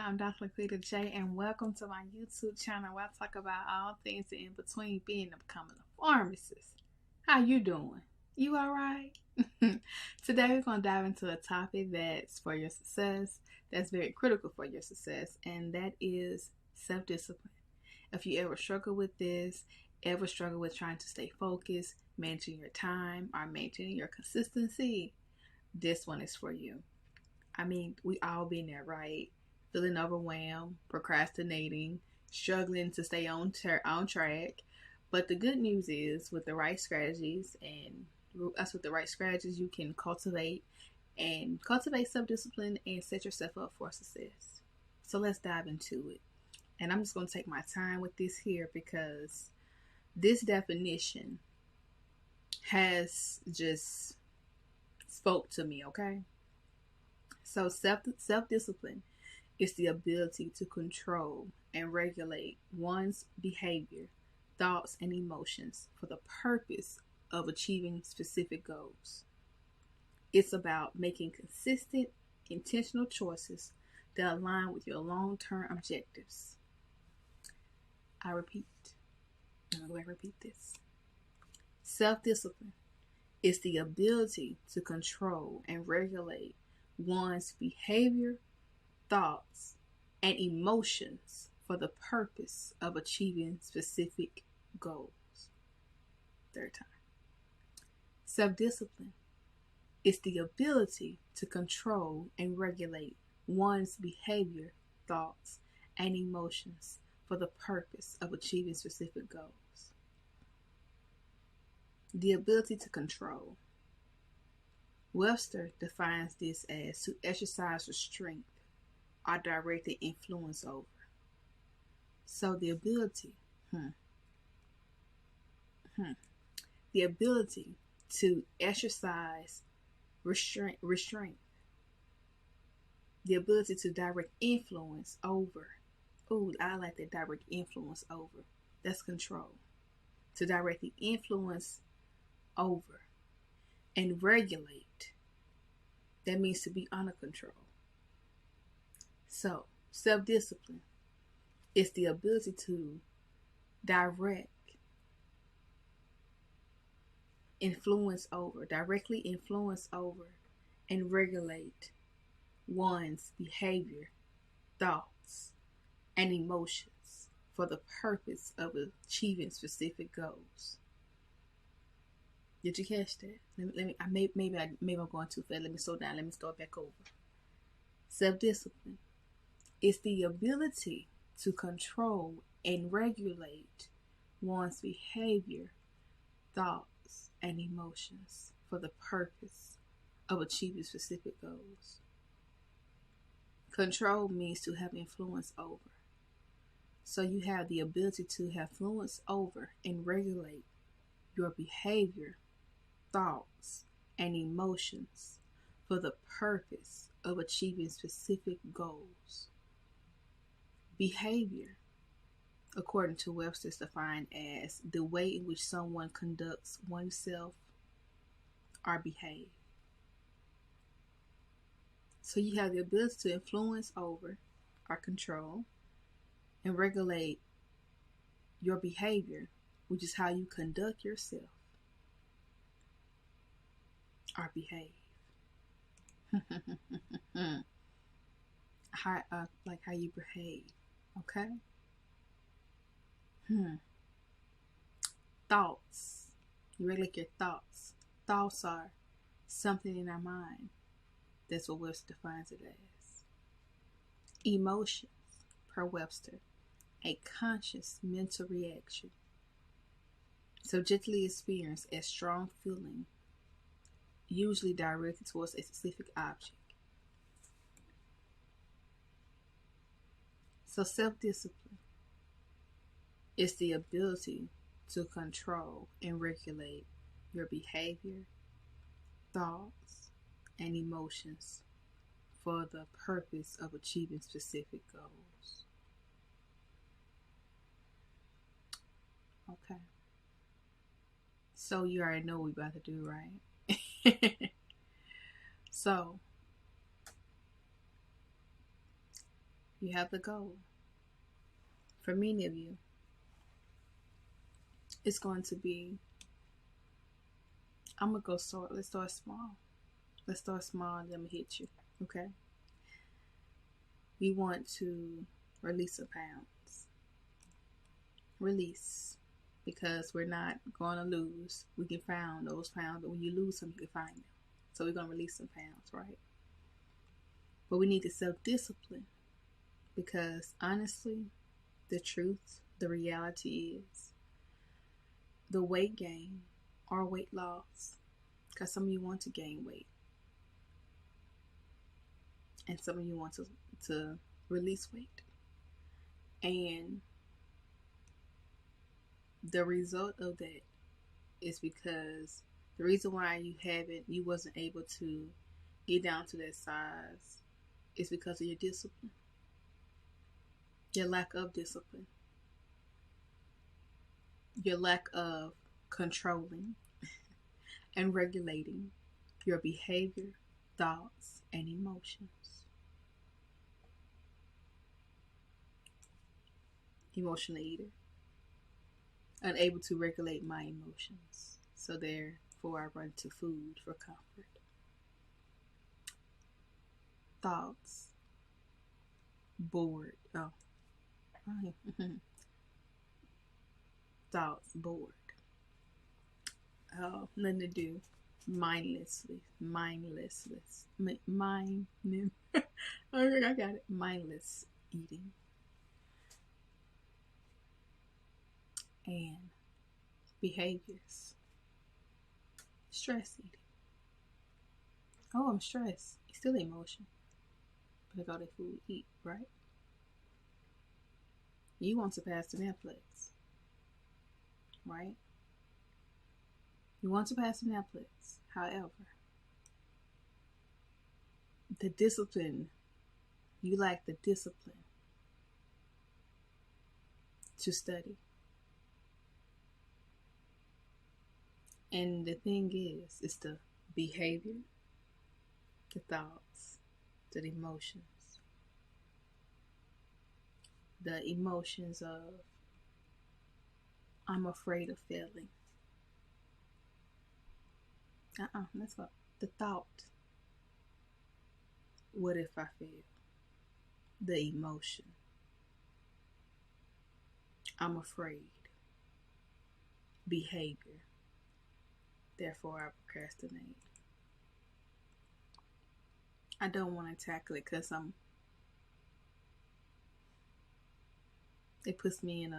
I'm Dr. LaQuita J, and welcome to my YouTube channel where I talk about all things in between being and becoming a pharmacist. How you doing? You alright? Today we're going to dive into a topic that's for your success, that's very critical for your success, and that is self-discipline. If you ever struggle with this, ever struggle with trying to stay focused, managing your time, or maintaining your consistency, this one is for you. I mean, we all been there, right? Feeling overwhelmed, procrastinating, struggling to stay on track. But the good news is, with the right strategies, you can cultivate self-discipline and set yourself up for success. So let's dive into it. And I'm just going to take my time with this here because this definition has just spoke to me, okay? So self-discipline is the ability to control and regulate one's behavior, thoughts, and emotions for the purpose of achieving specific goals. It's about making consistent, intentional choices that align with your long-term objectives. I repeat. I'm going to repeat this. Self-discipline is the ability to control and regulate one's behavior, thoughts, and emotions for the purpose of achieving specific goals. Third time. Self-discipline is the ability to control and regulate one's behavior, thoughts, and emotions for the purpose of achieving specific goals. The ability to control. Webster defines this as to exercise restraint or directed influence over. So the ability, the ability to exercise restraint, the ability to direct influence over. Ooh, I like that, direct influence over. That's control. To direct the influence over and regulate. That means to be under control. So, self-discipline is the ability to directly influence over, and regulate one's behavior, thoughts, and emotions for the purpose of achieving specific goals. Did you catch that? Maybe I'm going too fast. Let me slow down. Let me start back over. Self-discipline is the ability to control and regulate one's behavior, thoughts, and emotions for the purpose of achieving specific goals. Control means to have influence over. So you have the ability to have influence over and regulate your behavior, thoughts, and emotions for the purpose of achieving specific goals. Behavior, according to Webster, is defined as the way in which someone conducts oneself or behave. So you have the ability to influence over or control and regulate your behavior, which is how you conduct yourself or behave. How you behave, okay? Thoughts. You regulate your thoughts. Thoughts are something in our mind. That's what Webster defines it as. Emotions, per Webster, a conscious mental reaction, subjectively experienced as strong feeling, usually directed towards a specific object. So self-discipline is the ability to control and regulate your behavior, thoughts, and emotions for the purpose of achieving specific goals. Okay. So you already know what we're about to do, right? So You have the goal. For many of you, it's going to be, I'm going to go start. Let's start small. Let's start small and then I'm going to hit you. Okay? We want to release some pounds. Release. Because we're not going to lose. We can find those pounds, but when you lose them, you can find them. So we're going to release some pounds, right? But we need to self-discipline. Because honestly, the truth, the reality is the weight gain or weight loss. Because some of you want to gain weight. And some of you want to release weight. And the result of that is because the reason why you wasn't able to get down to that size is because of your discipline. Your lack of discipline. Your lack of controlling and regulating your behavior, thoughts, and emotions. Emotional eater. Unable to regulate my emotions. So therefore I run to food for comfort. Thoughts. Bored. Oh. Thoughts. Bored. Oh, nothing to do. Mindlessly. I got it. Mindless eating. And behaviors. Stress eating. Oh, I'm stressed. It's still emotion. But I got that food to eat, right? You want to pass the Naplex, right? You want to pass the Naplex. However, the discipline, you lack the discipline to study. And the thing is, it's the behavior, the thoughts, the emotions. The emotions of, I'm afraid of failing. That's what the thought. What if I fail? The emotion. I'm afraid. Behavior. Therefore, I procrastinate. I don't want to tackle it because it puts me in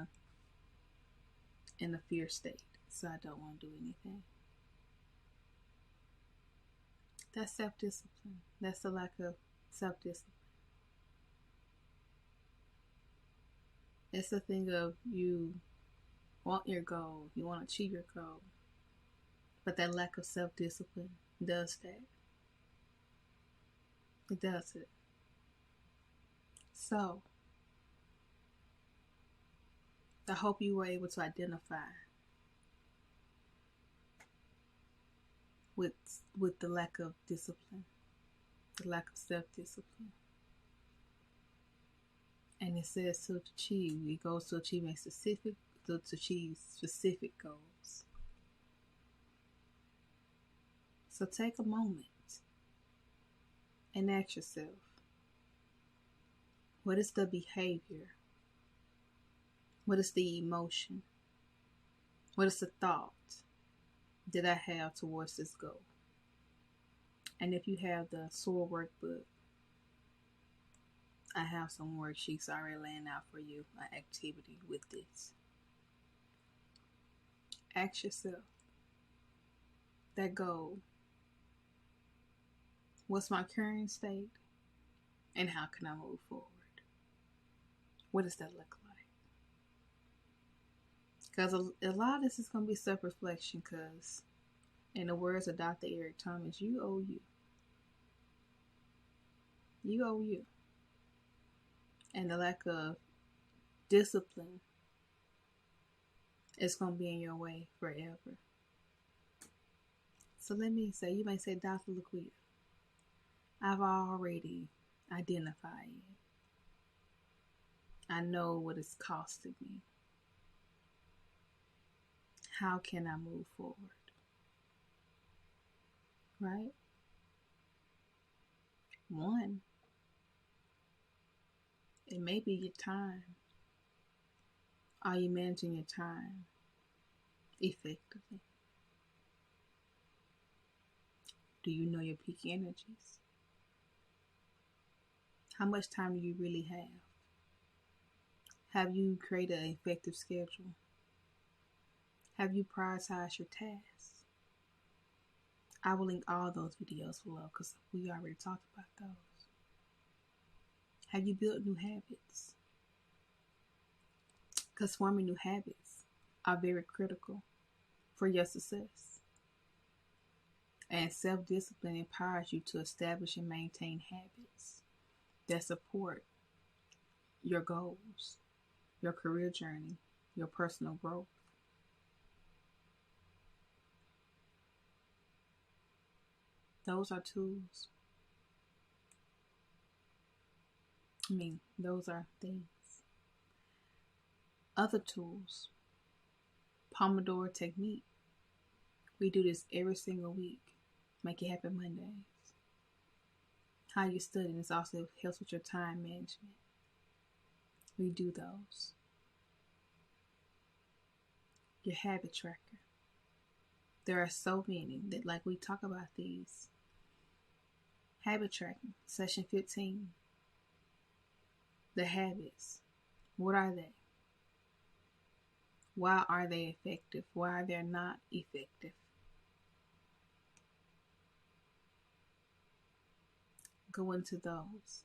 a fear state. So I don't want to do anything. That's self-discipline. That's the lack of self-discipline. It's the thing of you want your goal. You want to achieve your goal. But that lack of self-discipline does that. It does it. So, I hope you were able to identify with the lack of discipline, the lack of self-discipline. And it says to achieve, it goes to achieving to achieve specific goals. So take a moment and ask yourself, what is the behavior? What is the emotion? What is the thought that I have towards this goal? And if you have the Soar workbook, I have some worksheets already laying out for you, an activity with this. Ask yourself, that goal, what's my current state? And how can I move forward? What does that look like? Because a lot of this is going to be self-reflection, because in the words of Dr. Eric Thomas, you owe you. You owe you. And the lack of discipline is going to be in your way forever. So let me say, you may say, Dr. LaQuita, I've already identified it. I know what it's costing me. How can I move forward? Right? One, it may be your time. Are you managing your time effectively? Do you know your peak energies? How much time do you really have? Have you created an effective schedule? Have you prioritized your tasks? I will link all those videos below because we already talked about those. Have you built new habits? Because forming new habits are very critical for your success. And self-discipline empowers you to establish and maintain habits that support your goals, your career journey, your personal growth. Those are tools. Those are things. Other tools, Pomodoro technique. We do this every single week. Make it happen Mondays. How you study, this also helps with your time management. We do those. Your habit tracker. There are so many that, like, we talk about these. Habit tracking, session 15. The habits. What are they? Why are they effective? Why are they not effective? Go into those.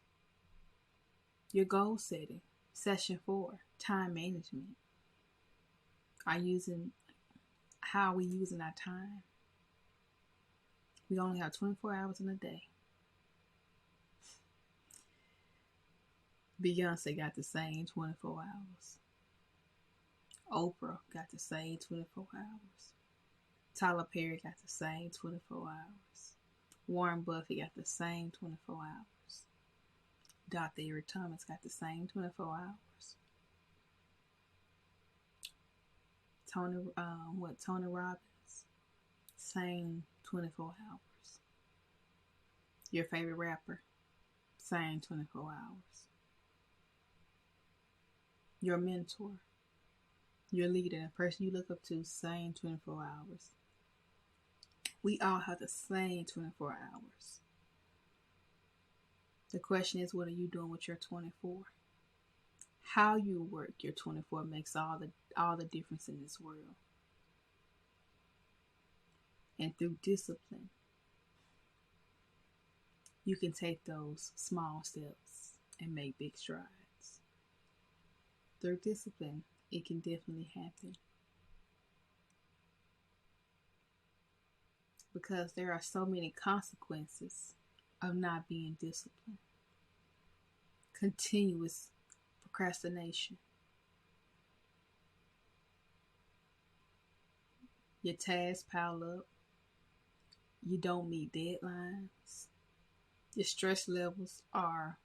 Your goal setting. Session 4. Time management. How are we using our time? We only have 24 hours in a day. Beyonce got the same 24 hours. Oprah got the same 24 hours. Tyler Perry got the same 24 hours. Warren Buffett got the same 24 hours. Dr. Eric Thomas got the same 24 hours. Tony Robbins, same 24 hours. Your favorite rapper, same 24 hours. Your mentor, your leader, the person you look up to, same 24 hours. We all have the same 24 hours. The question is, what are you doing with your 24? How you work your 24 makes all the difference in this world. And through discipline, you can take those small steps and make big strides. Through discipline, it can definitely happen. Because there are so many consequences of not being disciplined. Continuous procrastination. Your tasks pile up. You don't meet deadlines. Your stress levels are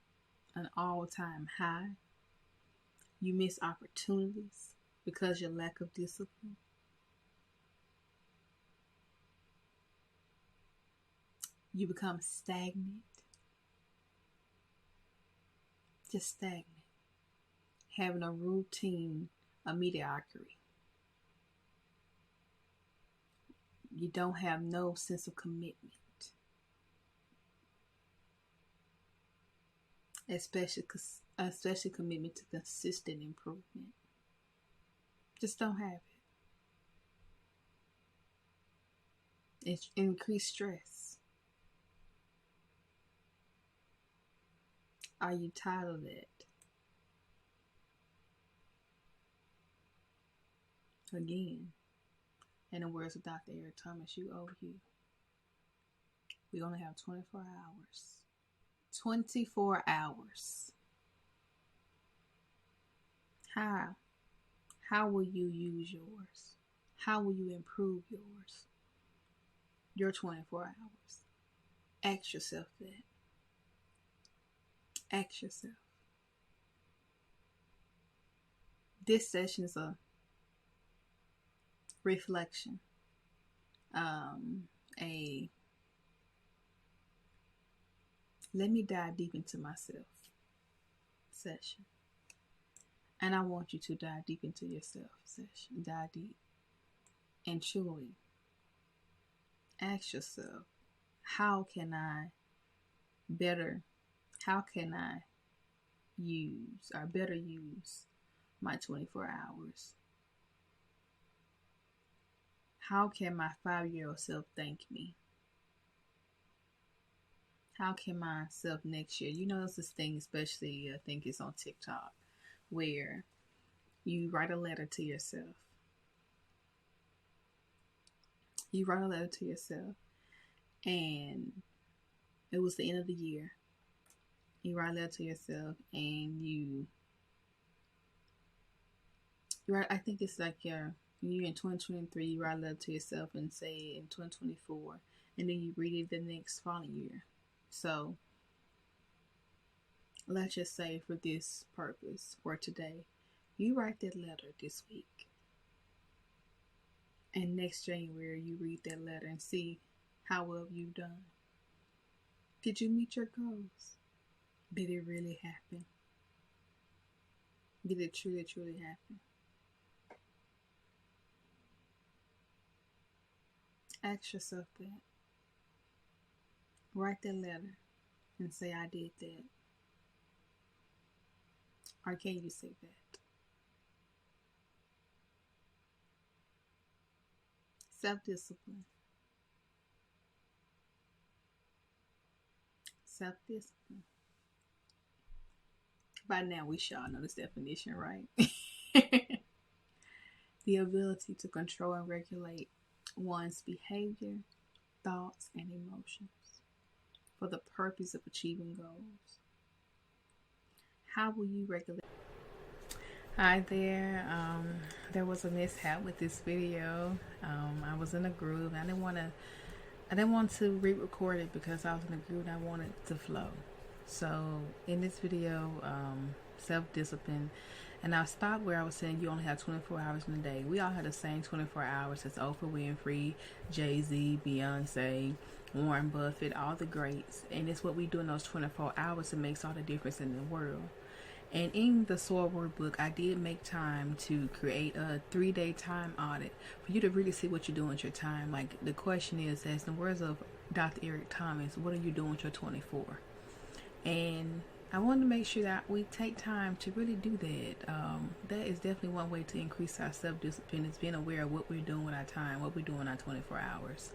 an all-time high. You miss opportunities because of your lack of discipline. You become stagnant. Just stagnant. Having a routine of mediocrity. You don't have no sense of commitment. Especially commitment to consistent improvement. Just don't have it. It's increased stress. Are you tired of that? Again, in the words of Dr. Eric Thomas, you owe you. We only have 24 hours. 24 hours. How will you use yours? How will you improve yours? Your 24 hours. Ask yourself that. Ask yourself. This session is a reflection, a let me dive deep into myself session. And I want you to dive deep into yourself session. Dive deep and truly ask yourself, how can I better, how can I use or better use my 24 hours? How can my 5-year-old self thank me? How can myself next year? You know, there's this thing, especially I think it's on TikTok, where you write a letter to yourself. You write a letter to yourself, and it was the end of the year. You write a letter to yourself, and you write. I think it's like you're in 2023. You write a letter to yourself and say in 2024, and then you read it the next following year. So let's just say for this purpose, for today, you write that letter this week. And next January, you read that letter and see how well you've done. Did you meet your goals? Did it really happen? Did it truly, truly happen? Ask yourself that. Write that letter and say, I did that. Or can you say that? Self-discipline. Self-discipline. By now, we should all know this definition, right? The ability to control and regulate one's behavior, thoughts, and emotions for the purpose of achieving goals. How will you regulate? Hi there. There was a mishap with this video. I was in a groove. I didn't want to re-record it because I was in a groove and I wanted it to flow. So in this video, self-discipline, and I stopped where I was saying you only have 24 hours in a day. We all have the same 24 hours. It's Oprah Winfrey, Jay-Z, Beyonce, Warren Buffett, all the greats. And it's what we do in those 24 hours that makes all the difference in the world. And in the Soar workbook, I did make time to create a 3-day time audit for you to really see what you're doing with your time. Like the question is, as in the words of Dr. Eric Thomas, what are you doing with your 24? And I wanted to make sure that we take time to really do that. That is definitely one way to increase our self-discipline, is being aware of what we're doing with our time, what we're doing in our 24 hours.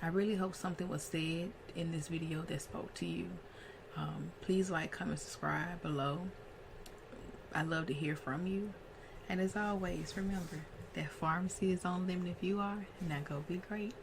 I really hope something was said in this video that spoke to you. Please like, comment, subscribe below. I'd love to hear from you. And as always, remember that pharmacy is on limit if you are. Now go be great.